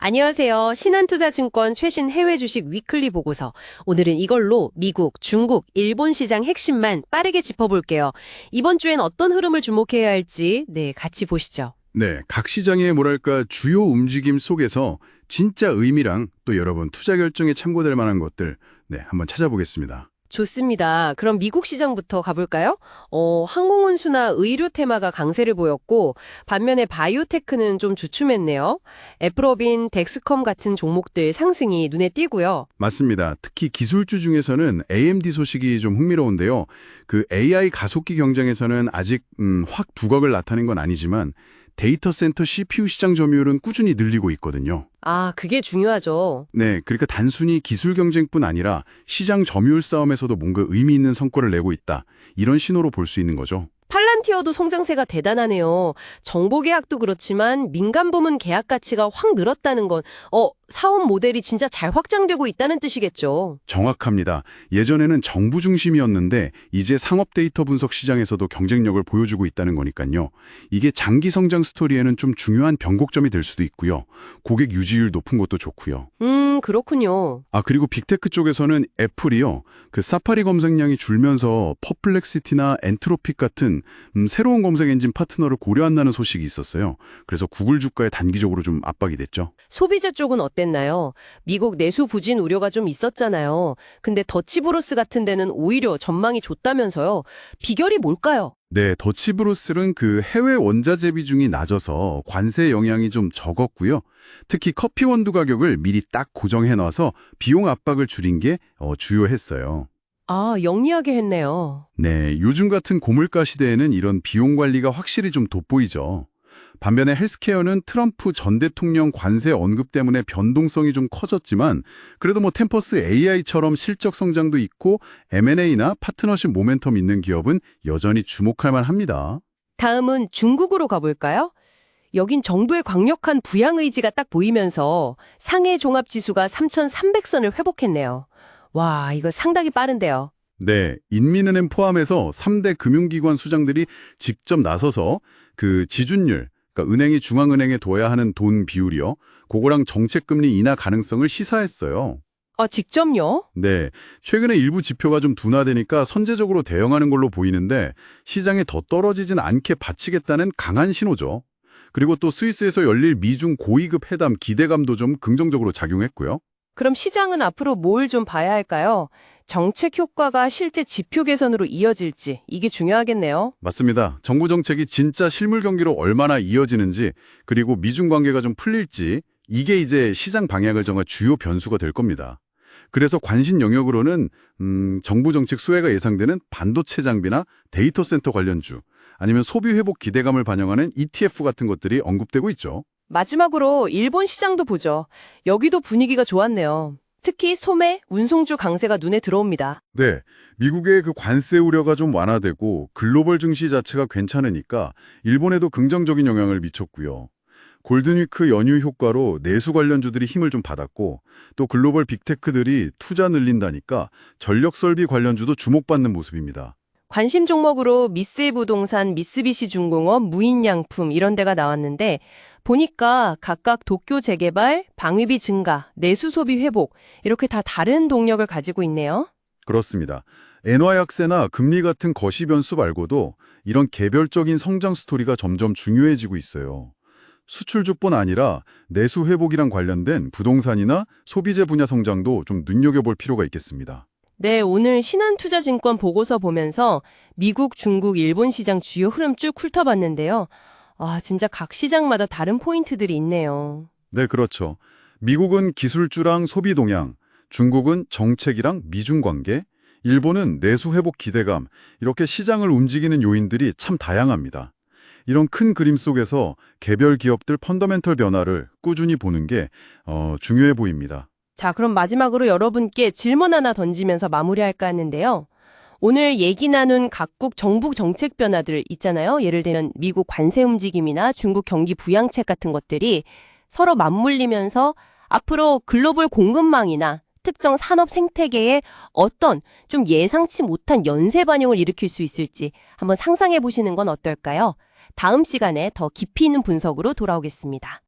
안녕하세요. 신한투자증권 최신 해외 주식 위클리 보고서. 오늘은 이걸로 미국, 중국, 일본 시장 핵심만 빠르게 짚어볼게요. 이번 주엔 어떤 흐름을 주목해야 할지 같이 보시죠. 네, 각 시장의 주요 움직임 속에서 진짜 의미랑 또 여러분 투자 결정에 참고될 만한 것들 한번 찾아보겠습니다. 좋습니다. 그럼 미국 시장부터 가볼까요? 항공운수나 의료 테마가 강세를 보였고 반면에 바이오테크는 좀 주춤했네요. 애플업인, 덱스컴 같은 종목들 상승이 눈에 띄고요. 맞습니다. 특히 기술주 중에서는 AMD 소식이 좀 흥미로운데요. 그 AI 가속기 경쟁에서는 아직 확 두각을 나타낸 건 아니지만 데이터 센터 CPU 시장 점유율은 꾸준히 늘리고 있거든요. 아, 그게 중요하죠. 네, 그러니까 단순히 기술 경쟁뿐 아니라 시장 점유율 싸움에서도 뭔가 의미 있는 성과를 내고 있다. 이런 신호로 볼 수 있는 거죠. 팔란티어도 성장세가 대단하네요. 정보 계약도 그렇지만 민간 부문 계약 가치가 확 늘었다는 건 사업 모델이 진짜 잘 확장되고 있다는 뜻이겠죠. 정확합니다. 예전에는 정부 중심이었는데 이제 상업 데이터 분석 시장에서도 경쟁력을 보여주고 있다는 거니까요. 이게 장기 성장 스토리에는 좀 중요한 변곡점이 될 수도 있고요. 고객 유지율 높은 것도 좋고요. 그렇군요. 그리고 빅테크 쪽에서는 애플이요. 그 사파리 검색량이 줄면서 퍼플렉시티나 엔트로픽 같은 새로운 검색 엔진 파트너를 고려한다는 소식이 있었어요. 그래서 구글 주가에 단기적으로 좀 압박이 됐죠. 소비자 쪽은 어땠나요? 미국 내수 부진 우려가 좀 있었잖아요. 근데 더치브로스 같은 데는 오히려 전망이 좋다면서요. 비결이 뭘까요? 네, 더치브로스는 그 해외 원자재 비중이 낮아서 관세 영향이 좀 적었고요. 특히 커피 원두 가격을 미리 딱 고정해 놔서 비용 압박을 줄인 게 주요했어요. 아, 영리하게 했네요. 네, 요즘 같은 고물가 시대에는 이런 비용 관리가 확실히 좀 돋보이죠. 반면에 헬스케어는 트럼프 전 대통령 관세 언급 때문에 변동성이 좀 커졌지만 그래도 템퍼스 AI처럼 실적 성장도 있고 M&A나 파트너십 모멘텀 있는 기업은 여전히 주목할 만합니다. 다음은 중국으로 가볼까요? 여긴 정부의 강력한 부양 의지가 딱 보이면서 상해 종합지수가 3,300선을 회복했네요. 와, 이거 상당히 빠른데요. 네, 인민은행 포함해서 3대 금융기관 수장들이 직접 나서서 그 지준율, 그러니까 은행이 중앙은행에 둬야 하는 돈 비율이요. 그거랑 정책금리 인하 가능성을 시사했어요. 아, 직접요? 네, 최근에 일부 지표가 좀 둔화되니까 선제적으로 대응하는 걸로 보이는데 시장에 더 떨어지진 않게 바치겠다는 강한 신호죠. 그리고 또 스위스에서 열릴 미중 고위급 회담 기대감도 좀 긍정적으로 작용했고요. 그럼 시장은 앞으로 뭘 좀 봐야 할까요? 정책 효과가 실제 지표 개선으로 이어질지 이게 중요하겠네요. 맞습니다. 정부 정책이 진짜 실물 경기로 얼마나 이어지는지 그리고 미중 관계가 좀 풀릴지 이게 이제 시장 방향을 정할 주요 변수가 될 겁니다. 그래서 관심 영역으로는 정부 정책 수혜가 예상되는 반도체 장비나 데이터 센터 관련주 아니면 소비 회복 기대감을 반영하는 ETF 같은 것들이 언급되고 있죠. 마지막으로 일본 시장도 보죠. 여기도 분위기가 좋았네요. 특히 소매, 운송주 강세가 눈에 들어옵니다. 네, 미국의 그 관세 우려가 좀 완화되고 글로벌 증시 자체가 괜찮으니까 일본에도 긍정적인 영향을 미쳤고요. 골든위크 연휴 효과로 내수 관련주들이 힘을 좀 받았고 또 글로벌 빅테크들이 투자 늘린다니까 전력 설비 관련주도 주목받는 모습입니다. 관심 종목으로 미쓰이 부동산, 미쓰비시 중공업, 무인양품 이런 데가 나왔는데 보니까 각각 도쿄 재개발, 방위비 증가, 내수 소비 회복 이렇게 다 다른 동력을 가지고 있네요. 그렇습니다. 엔화 약세나 금리 같은 거시 변수 말고도 이런 개별적인 성장 스토리가 점점 중요해지고 있어요. 수출주뿐 아니라 내수 회복이랑 관련된 부동산이나 소비재 분야 성장도 좀 눈여겨볼 필요가 있겠습니다. 네, 오늘 신한투자증권 보고서 보면서 미국, 중국, 일본 시장 주요 흐름 쭉 훑어봤는데요. 아, 진짜 각 시장마다 다른 포인트들이 있네요. 네, 그렇죠. 미국은 기술주랑 소비 동향, 중국은 정책이랑 미중 관계, 일본은 내수 회복 기대감, 이렇게 시장을 움직이는 요인들이 참 다양합니다. 이런 큰 그림 속에서 개별 기업들 펀더멘털 변화를 꾸준히 보는 게 중요해 보입니다. 자, 그럼 마지막으로 여러분께 질문 하나 던지면서 마무리할까 하는데요. 오늘 얘기 나눈 각국 정부 정책 변화들 있잖아요. 예를 들면 미국 관세 움직임이나 중국 경기 부양책 같은 것들이 서로 맞물리면서 앞으로 글로벌 공급망이나 특정 산업 생태계에 어떤 좀 예상치 못한 연쇄 반영을 일으킬 수 있을지 한번 상상해 보시는 건 어떨까요? 다음 시간에 더 깊이 있는 분석으로 돌아오겠습니다.